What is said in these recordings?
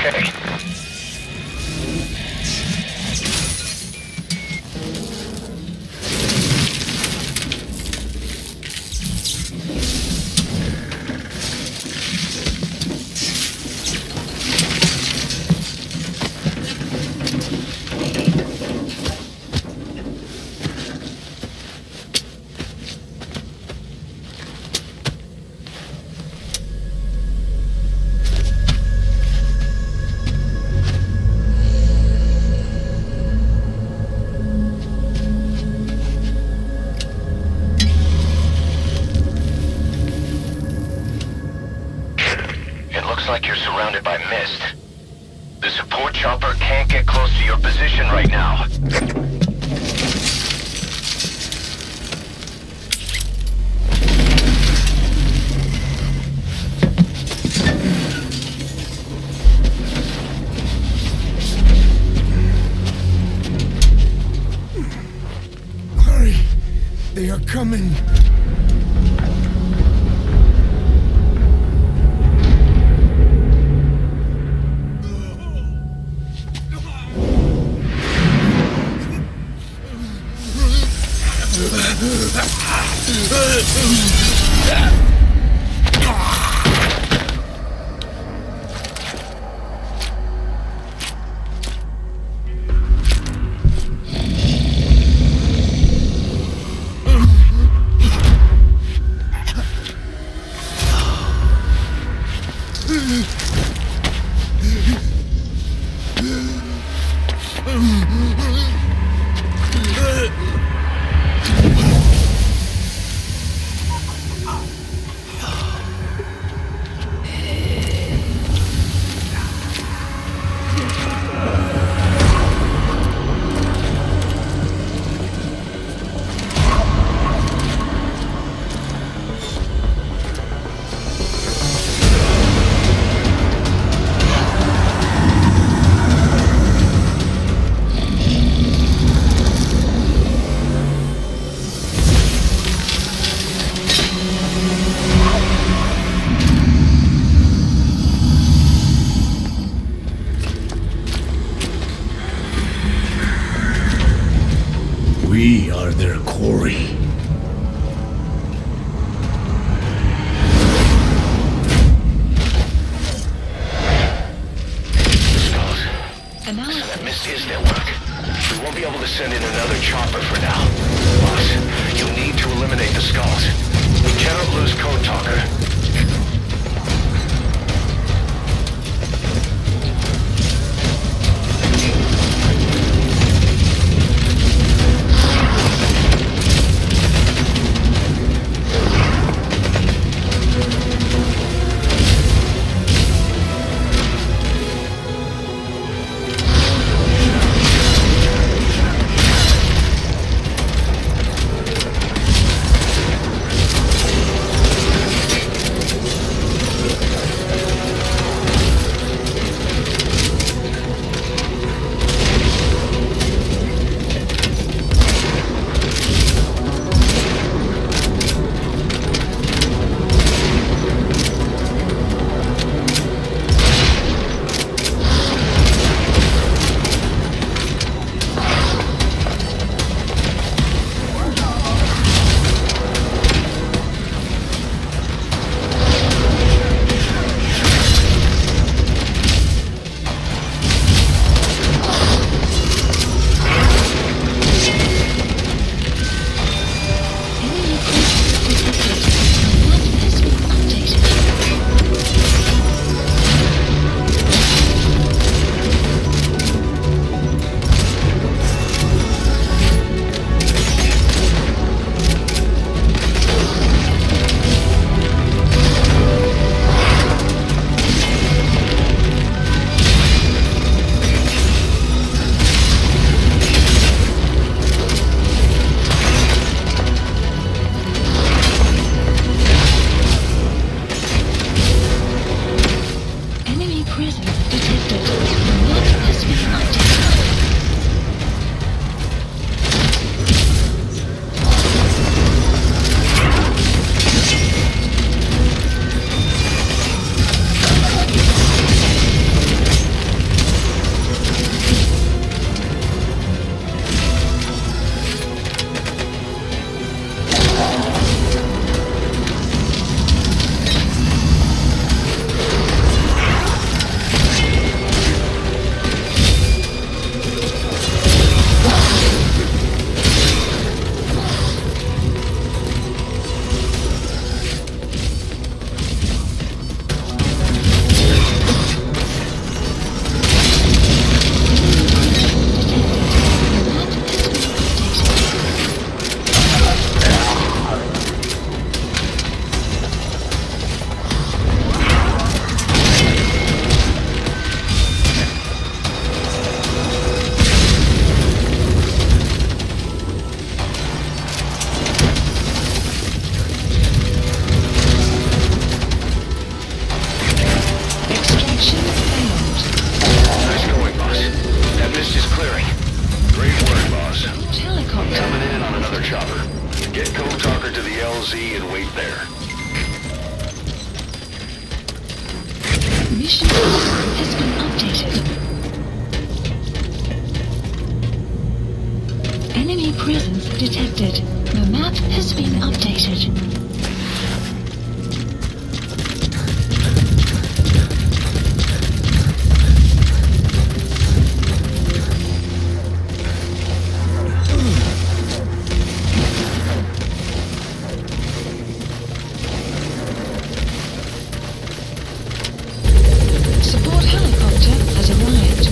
okay. Looks like you're surrounded by mist. The support chopper can't get close to your position right now. Hurry! They are coming! We are their quarry. Listen, that mist is their work. We won't be able to send in another chopper for now. Boss, you need to eliminate the skulls. We cannot lose Code Talker. mission has been updated. Enemy presence detected. The map has been updated. Support helicopter has arrived.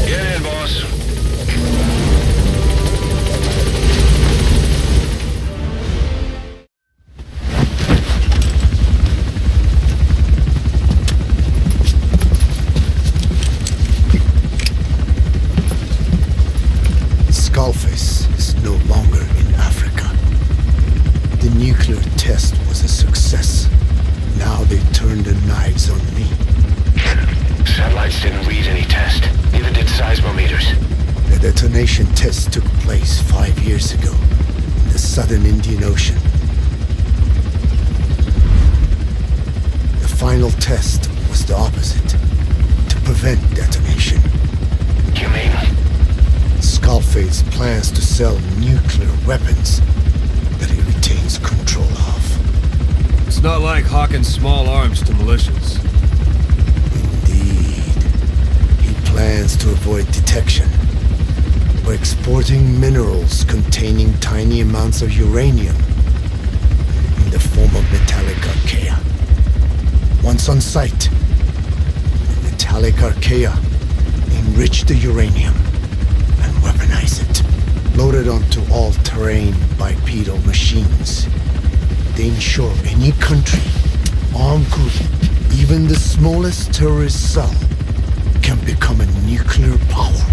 Get in, boss. Skullface is no longer in Africa. The nuclear test was a success. Now they turned their knives on me. Satellites didn't read any test. Neither did seismometers. The detonation test took place 5 years ago in the southern Indian Ocean. The final test was the opposite, to prevent detonation. You mean? Skullface plans to sell nuclear weapons that he retains control of. It's not like hawking small arms to militias. Indeed. He plans to avoid detection by exporting minerals containing tiny amounts of uranium in the form of metallic Archaea. Once on site, the metallic Archaea enrich the uranium and weaponize it. Loaded onto all-terrain bipedal machines, they ensure any country, armed group, even the smallest terrorist cell, can become a nuclear power.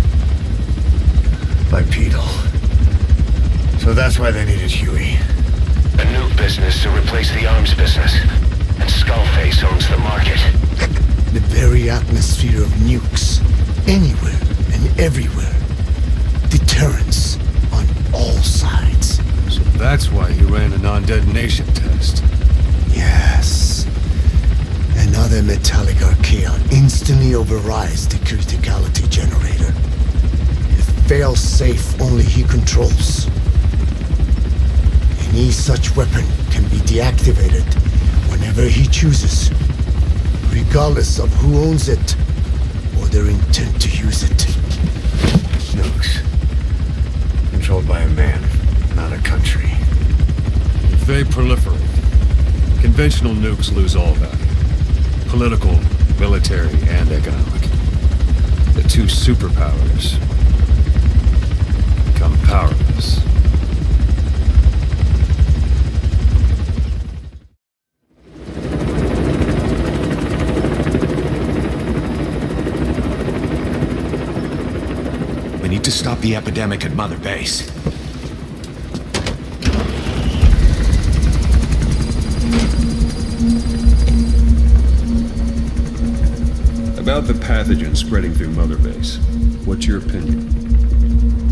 Bipedal. So that's why they needed Huey. A nuke business to replace the arms business. And Skullface owns the market. The very atmosphere of nukes, anywhere and everywhere. Deterrence on all sides. So that's why you ran a non-detonation test. Yes. Another metallic Archaea instantly overrides the criticality generator. It fails safe only he controls. Any such weapon can be deactivated whenever he chooses, regardless of who owns it or their intent to use it. Nukes. Controlled by a man, not a country. If they proliferate, conventional nukes lose all value. Political, military, and economic. The two superpowers become powerless. We need to stop the epidemic at Mother Base. About the pathogen spreading through Mother Base, what's your opinion?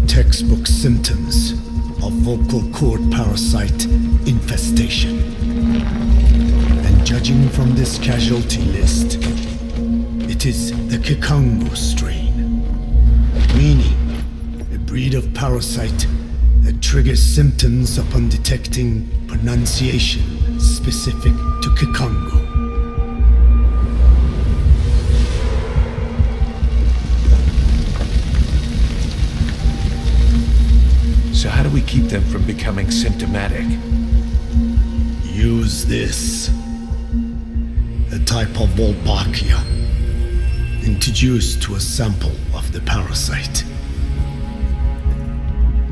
Textbook symptoms of vocal cord parasite infestation. And judging from this casualty list, it is the Kikongo strain, meaning a breed of parasite that triggers symptoms upon detecting pronunciation specific to Kikongo. So how do we keep them from becoming symptomatic? Use this. A type of Wolbachia, introduced to a sample of the parasite.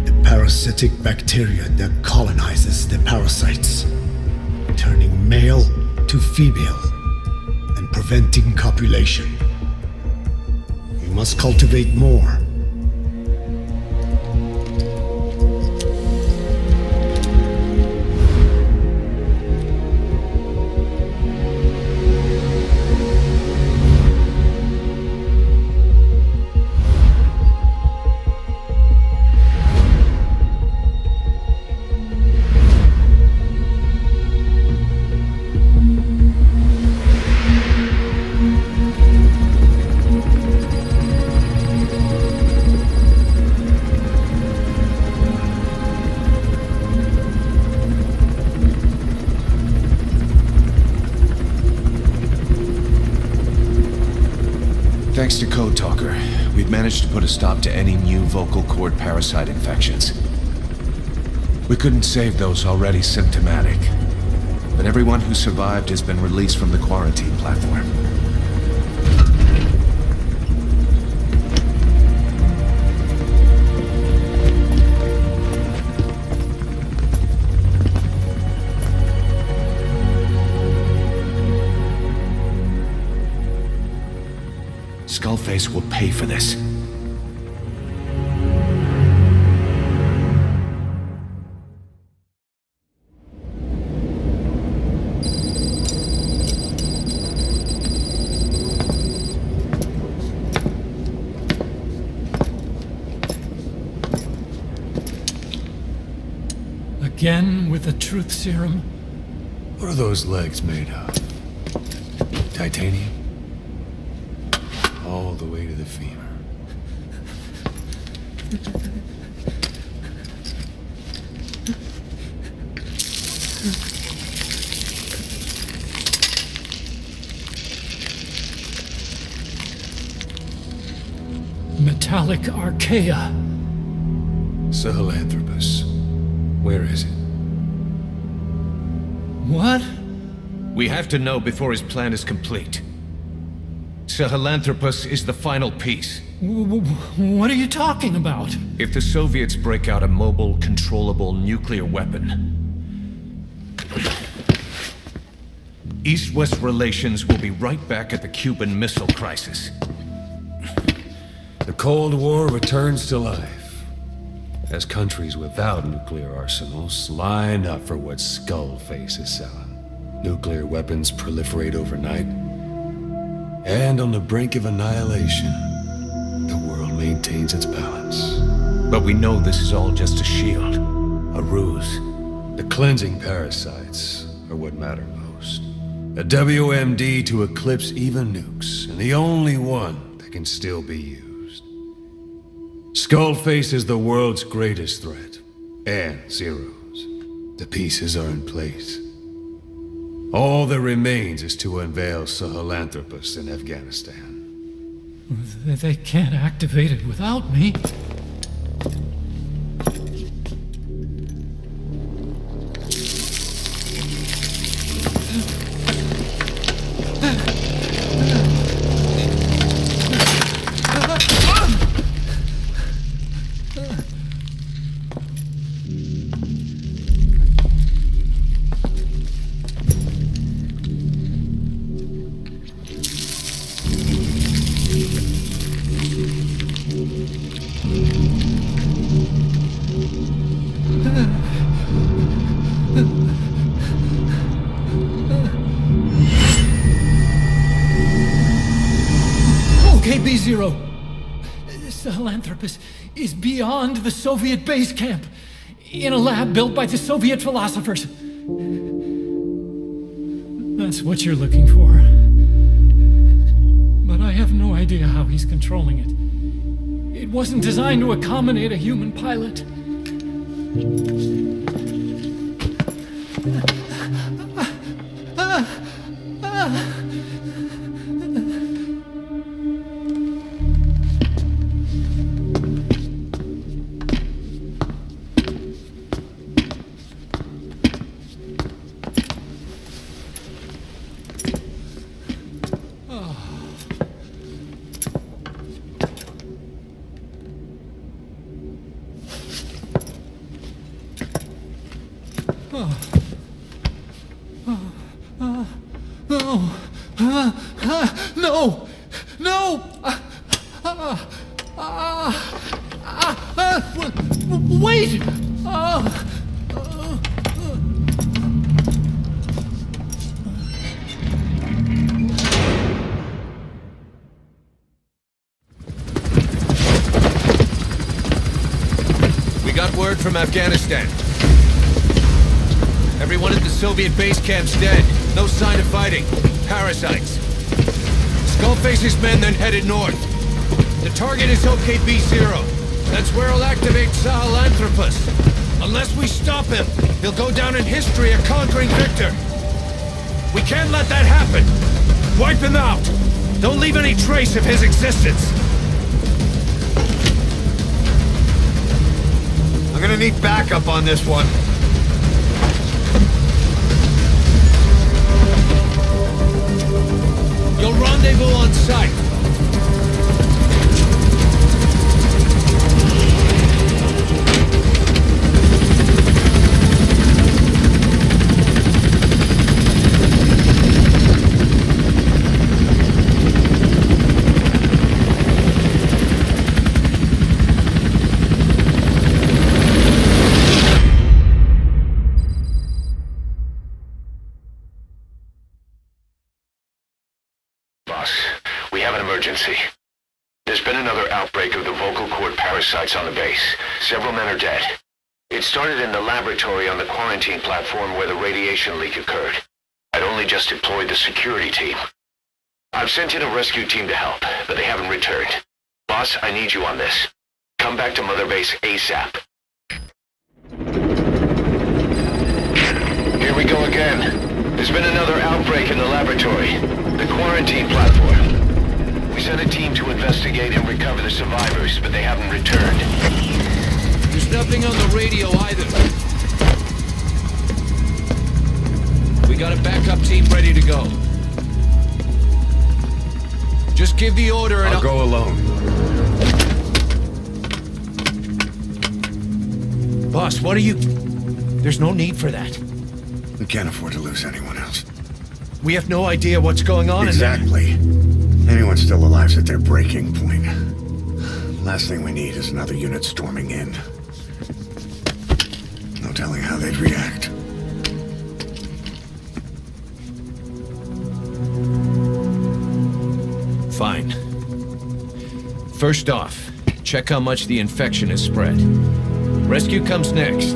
A parasitic bacteria that colonizes the parasites, turning male to female and preventing copulation. We must cultivate more. Thanks to Code Talker, we've managed to put a stop to any new vocal cord parasite infections. We couldn't save those already symptomatic, but everyone who survived has been released from the quarantine platform. Skullface will pay for this. Again with the truth serum? What are those legs made of? Titanium? All the way to the femur. Metallic Archaea. Sahelanthropus. Where is it? What? We have to know before his plan is complete. Sahelanthropus is the final piece. What are you talking about? If the Soviets break out a mobile, controllable nuclear weapon, East-West relations will be right back at the Cuban Missile Crisis. The Cold War returns to life as countries without nuclear arsenals line up for what Skullface is selling. Nuclear weapons proliferate overnight, and on the brink of annihilation, the world maintains its balance. But we know this is all just a shield, a ruse. The cleansing parasites are what matter most. A WMD to eclipse even nukes, and the only one that can still be used. Skullface is the world's greatest threat, and Zero's. The pieces are in place. All that remains is to unveil Sahelanthropus in Afghanistan. They can't activate it without me. B-0. Sahelanthropus is beyond the Soviet base camp, in a lab built by the Soviet philosophers. That's what you're looking for. But I have no idea how he's controlling it. It wasn't designed to accommodate a human pilot. No! No! Wait! We got word from Afghanistan. Everyone at the Soviet base camp's dead. No sign of fighting. Parasites. Skullface's men then headed north. The target is OKB-0. That's where he'll activate Sahelanthropus. Unless we stop him, he'll go down in history a conquering victor. We can't let that happen. Wipe him out! Don't leave any trace of his existence! I'm gonna need backup on this one. You'll rendezvous on site. Emergency. There's been another outbreak of the vocal cord parasites on the base. Several men are dead. It started in the laboratory on the quarantine platform where the radiation leak occurred. I'd only just deployed the security team. I've sent in a rescue team to help, but they haven't returned. Boss, I need you on this. Come back to Mother Base ASAP. Here we go again. There's been another outbreak in the laboratory. The quarantine platform. We sent a team to investigate and recover the survivors, but they haven't returned. There's nothing on the radio either. We got a backup team ready to go. Just give the order and I'll go alone. Boss, what are you... There's no need for that. We can't afford to lose anyone else. We have no idea what's going on Exactly. Anyone still alive's at their breaking point. Last thing we need is another unit storming in. No telling how they'd react. Fine. First off, check how much the infection has spread. Rescue comes next,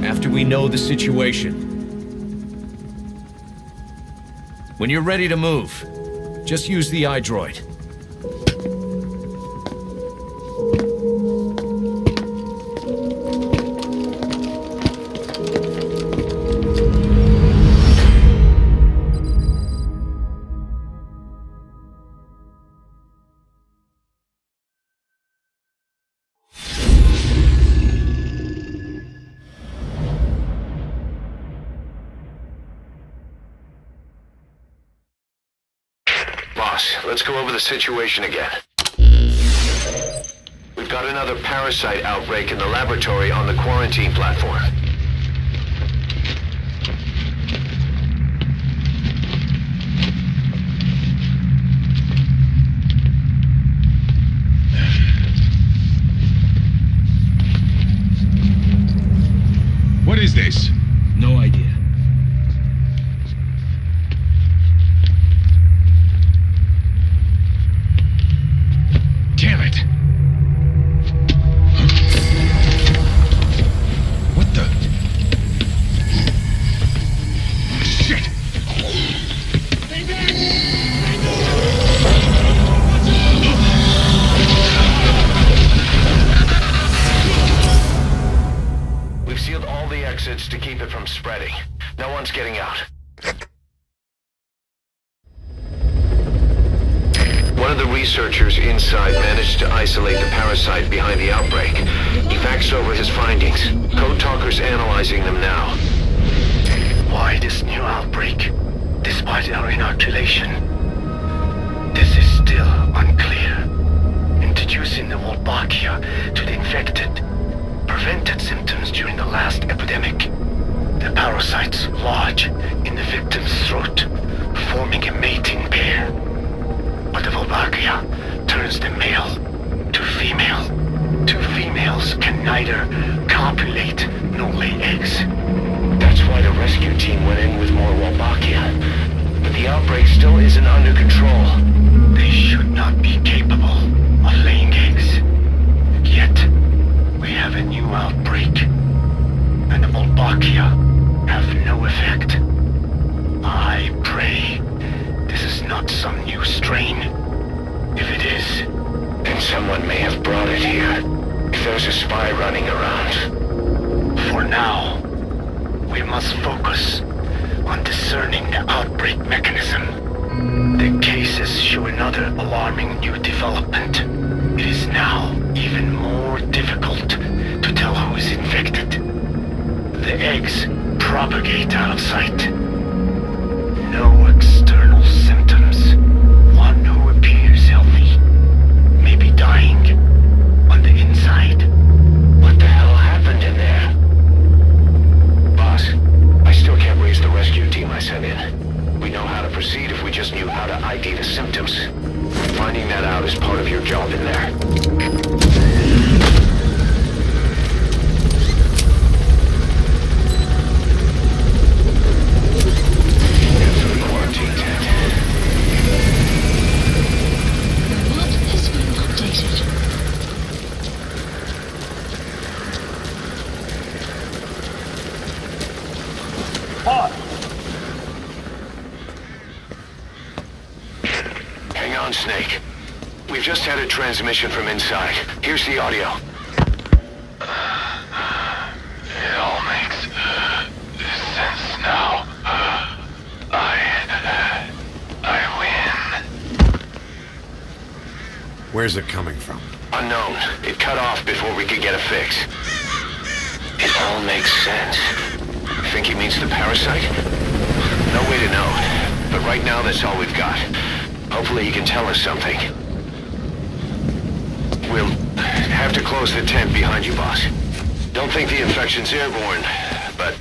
after we know the situation. When you're ready to move, just use the iDroid. Let's go over the situation again. We've got another parasite outbreak in the laboratory on the quarantine platform. What is this? No idea. Damn it! What the? Shit! We've sealed all the exits to keep it from spreading. No one's getting out. One of the researchers inside managed to isolate the parasite behind the outbreak. He faxed over his findings. Code Talker's analyzing them now. Why this new outbreak, despite our inoculation? This is still unclear. Introducing the Wolbachia to the infected prevented symptoms during the last epidemic. The parasites lodge in the victim's throat, forming a mating pair. But the Wolbachia turns the male to female. Two females can neither copulate nor lay eggs. That's why the rescue team went in with more Wolbachia. But the outbreak still isn't under control. They should not be capable of laying eggs. Yet, we have a new outbreak. And the Wolbachia have no effect. I pray this is not some new strain. If it is, then someone may have brought it here. If there's a spy running around. For now, we must focus on discerning the outbreak mechanism. The analysis show another alarming new development. It is now even more difficult to tell who is infected. The eggs propagate out of sight. No external symptoms. One who appears healthy may be dying on the inside. What the hell happened in there? Boss, I still can't raise the rescue team I sent in. We know how to proceed if we just knew how to ID the symptoms. Finding that out is part of your job in there. Hang on, Snake. We've just had a transmission from inside. Here's the audio. It all makes sense now. I win. Where's it coming from? Unknown. It cut off before we could get a fix. It all makes sense. Think he means the parasite? No way to know. But right now, that's all we've got. Hopefully he can tell us something. We'll have to close the tent behind you, boss. Don't think the infection's airborne, but...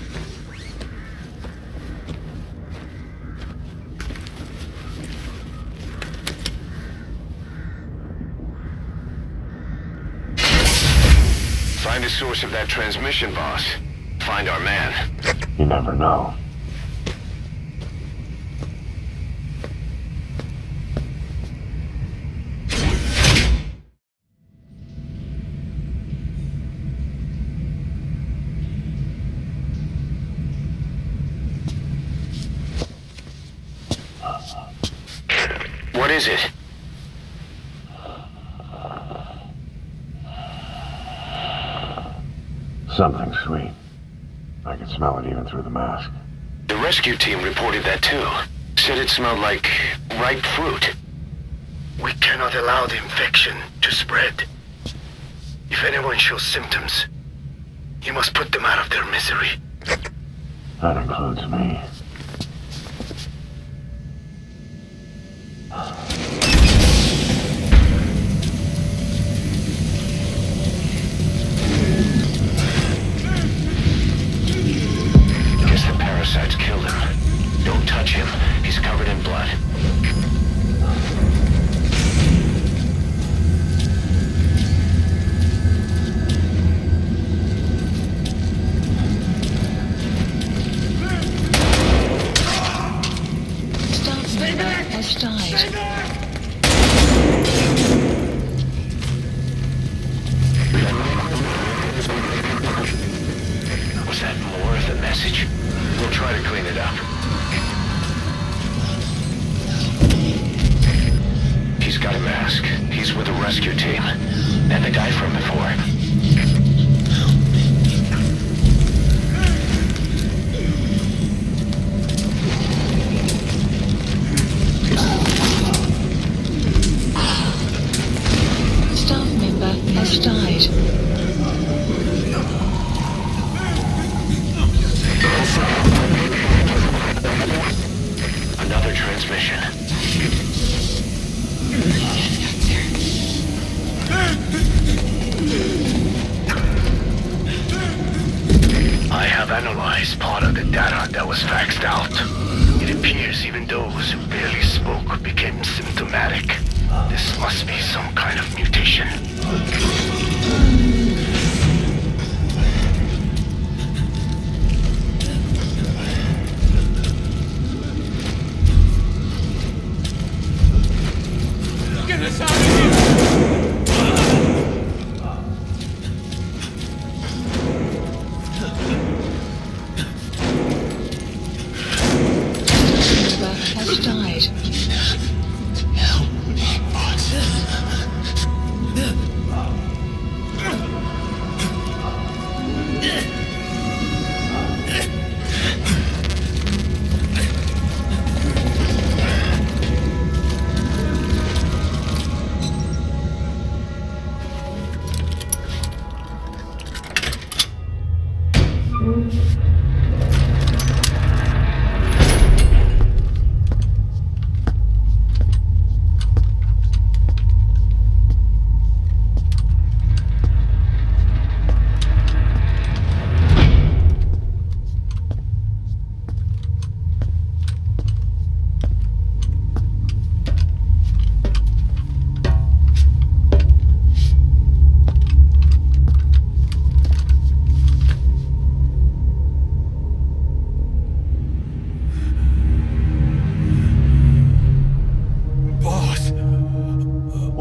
Find the source of that transmission, boss. Find our man. You never know. What is it? Something sweet. I can smell it even through the mask. The rescue team reported that too. Said it smelled like ripe fruit. We cannot allow the infection to spread. If anyone shows symptoms, you must put them out of their misery. That includes me. Guess the parasites killed him. Don't touch him. He's covered in blood. Staff member has died. Was that more of the message? We'll try to clean it up. He's got a mask. He's with the rescue team. And the guy from before. Staff member has died. Another transmission. I have analyzed part of the data that was faxed out. It appears even those who barely spoke became symptomatic. This must be some kind of mutation. Get us out of here! Member has died. Help me, boss.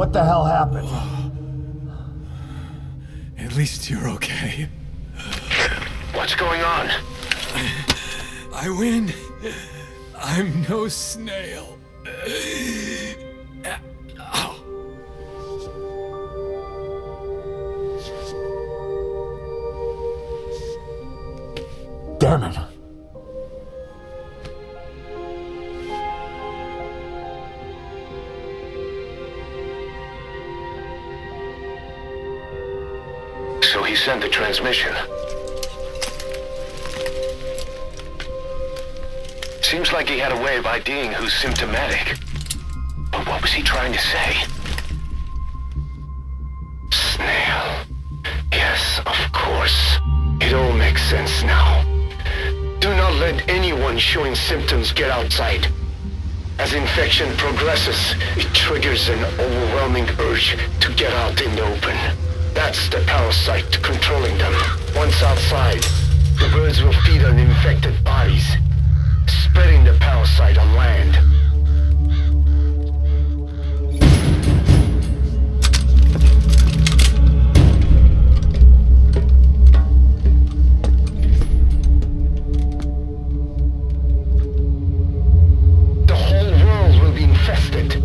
What the hell happened? At least you're okay. What's going on? I win. I'm no snail. Damn it. So he sent the transmission. Seems like he had a way of IDing who's symptomatic. But what was he trying to say? Snail. Yes, of course. It all makes sense now. Do not let anyone showing symptoms get outside. As infection progresses, it triggers an overwhelming urge to get out in the open. That's the parasite controlling them. Once outside, the birds will feed on infected bodies, spreading the parasite on land. The whole world will be infested.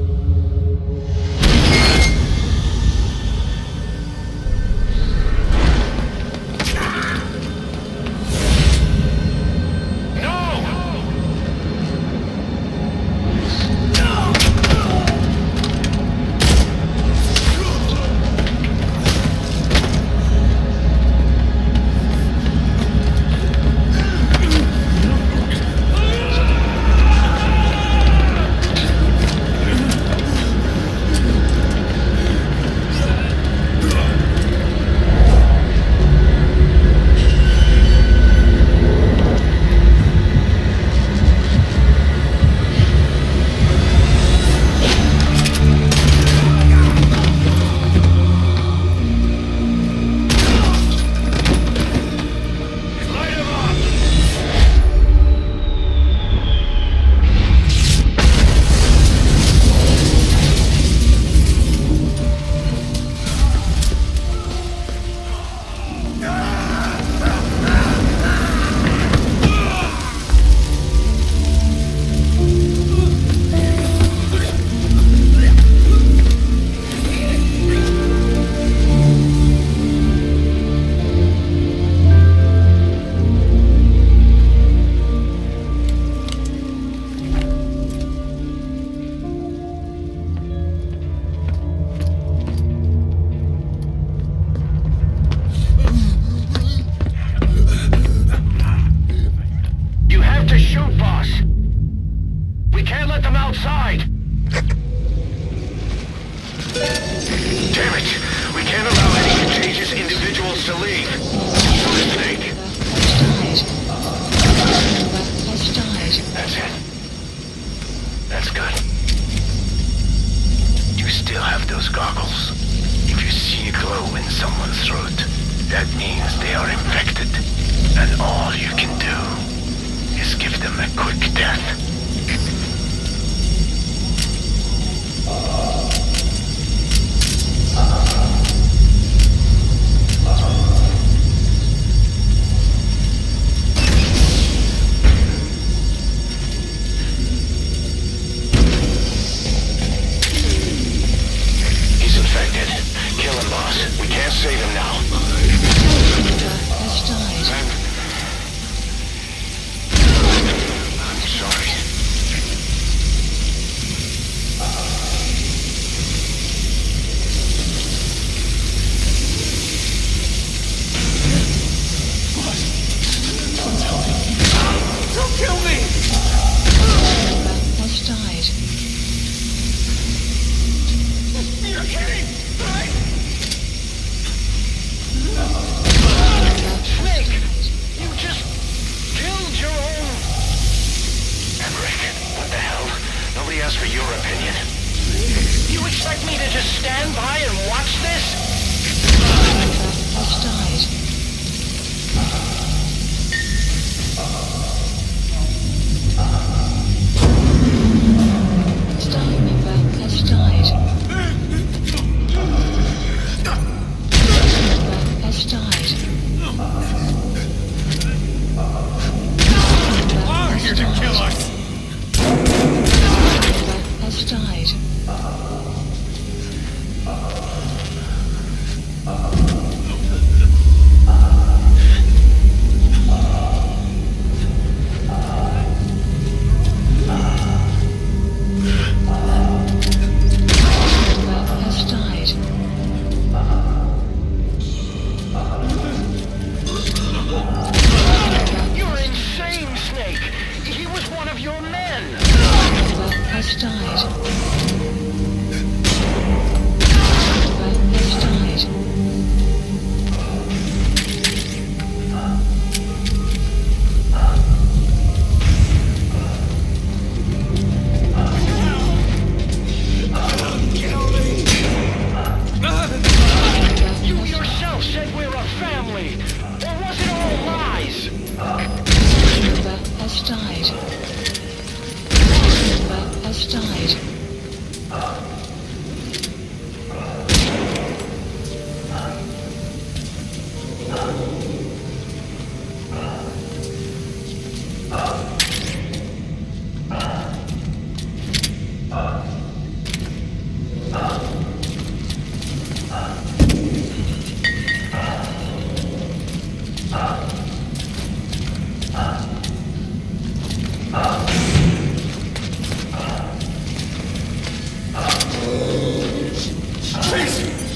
your men! Has died. Has died. You yourself said we're a family! Or was it all lies? Has died. Has died.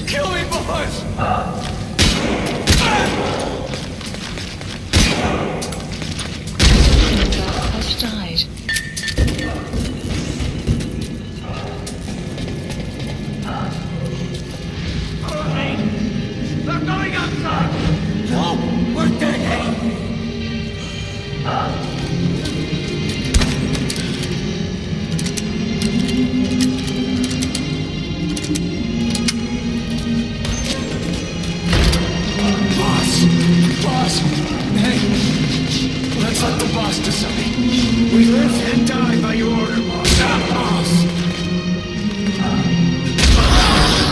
Kill me, boss! Has died. They're going outside! No! We're dead, hey! Boss! Hey! Let's let the boss decide. We live and die by your order, boss. Boss!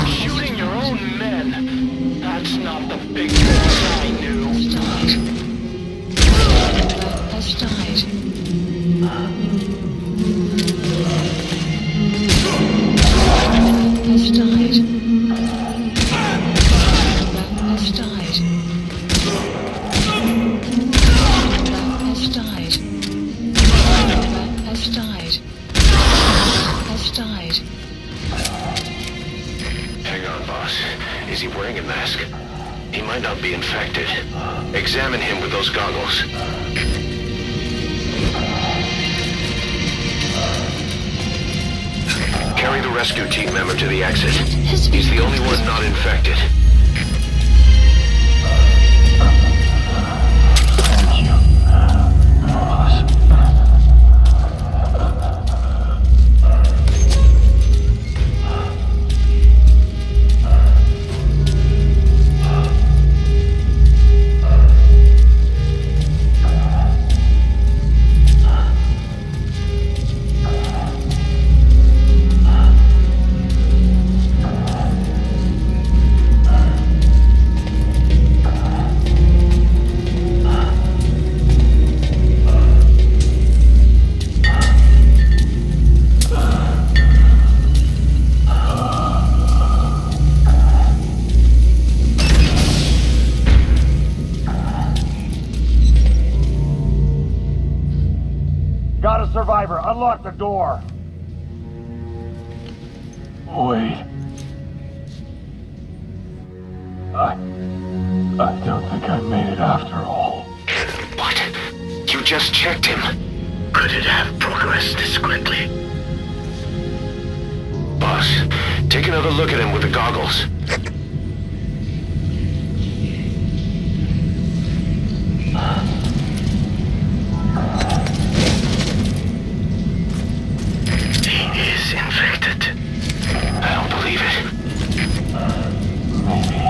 Shooting your own men? That's not the big boss I knew. Has died. Has died. Has died. Has died. Has died. Has died. Hang on, boss. Is he wearing a mask? He might not be infected. Examine him with those goggles. Carry the rescue team member to the exit. He's the only one not infected. Thank you, boss. Got a survivor. Unlock the door. Wait. I don't think I made it after all. What? You just checked him. Could it have progressed this quickly? Boss, take another look at him with the goggles. He is infected. I don't believe it. Maybe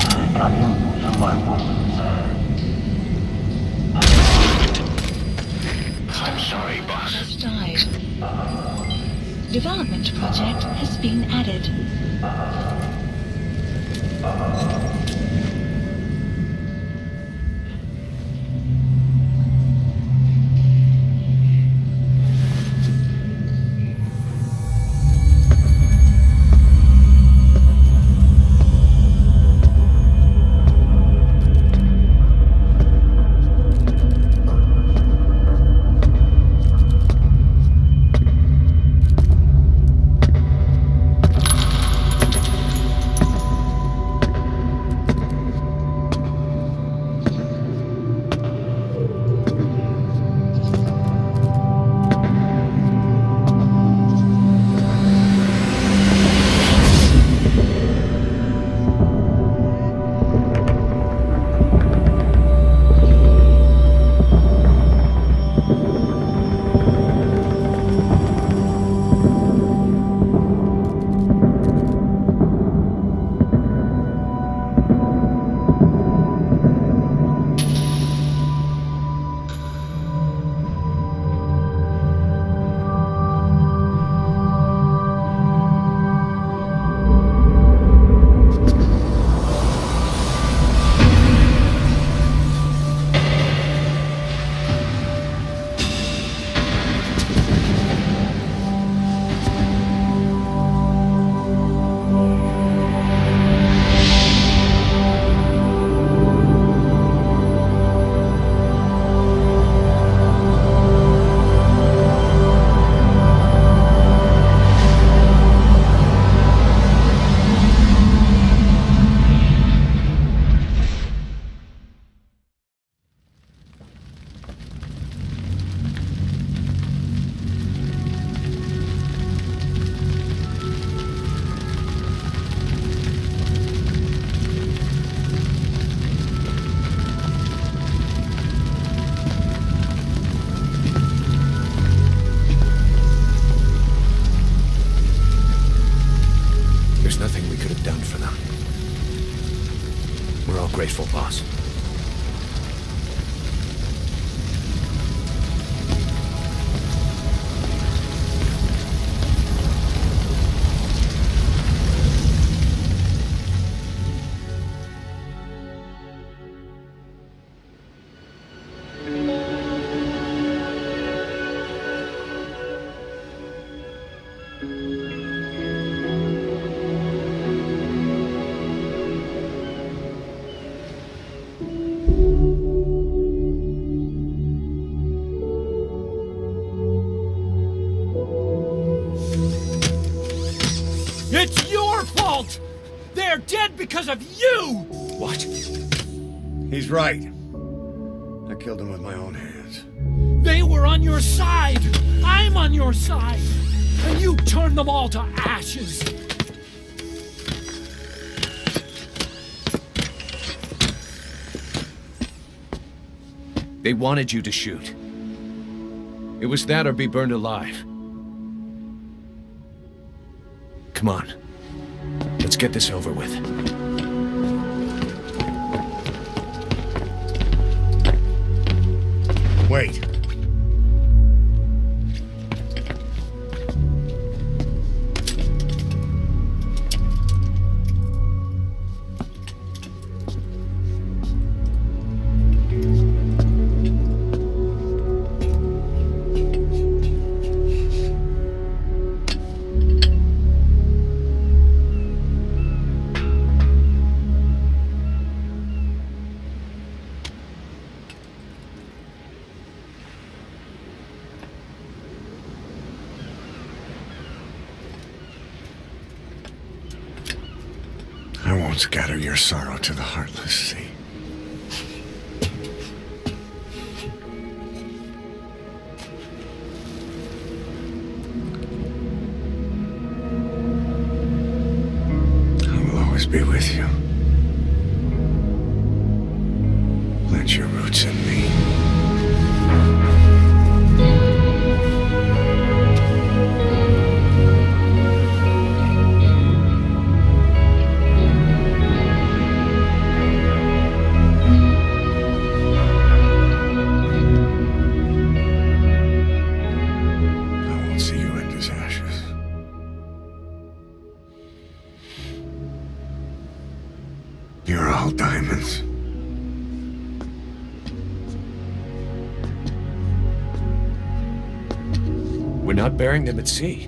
I got him from my wounds. I'm sorry, boss. Has died. Development project has been added. Graceful, boss. It's your fault! They're dead because of you! What? He's right. I killed him with my own hands. They were on your side! I'm on your side! And you turned them all to ashes! They wanted you to shoot. It was that or be burned alive. Come on. Let's get this over with. Wait. I won't scatter your sorrow to the heartless sea. I will always be with you. Plant your roots in me. You're all diamonds. We're not burying them at sea.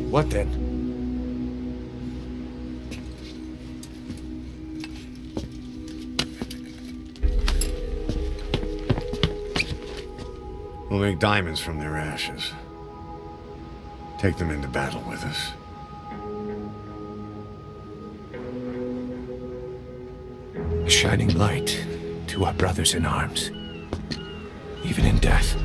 What then? We'll make diamonds from their ashes. Take them into battle with us. A shining light to our brothers in arms, even in death.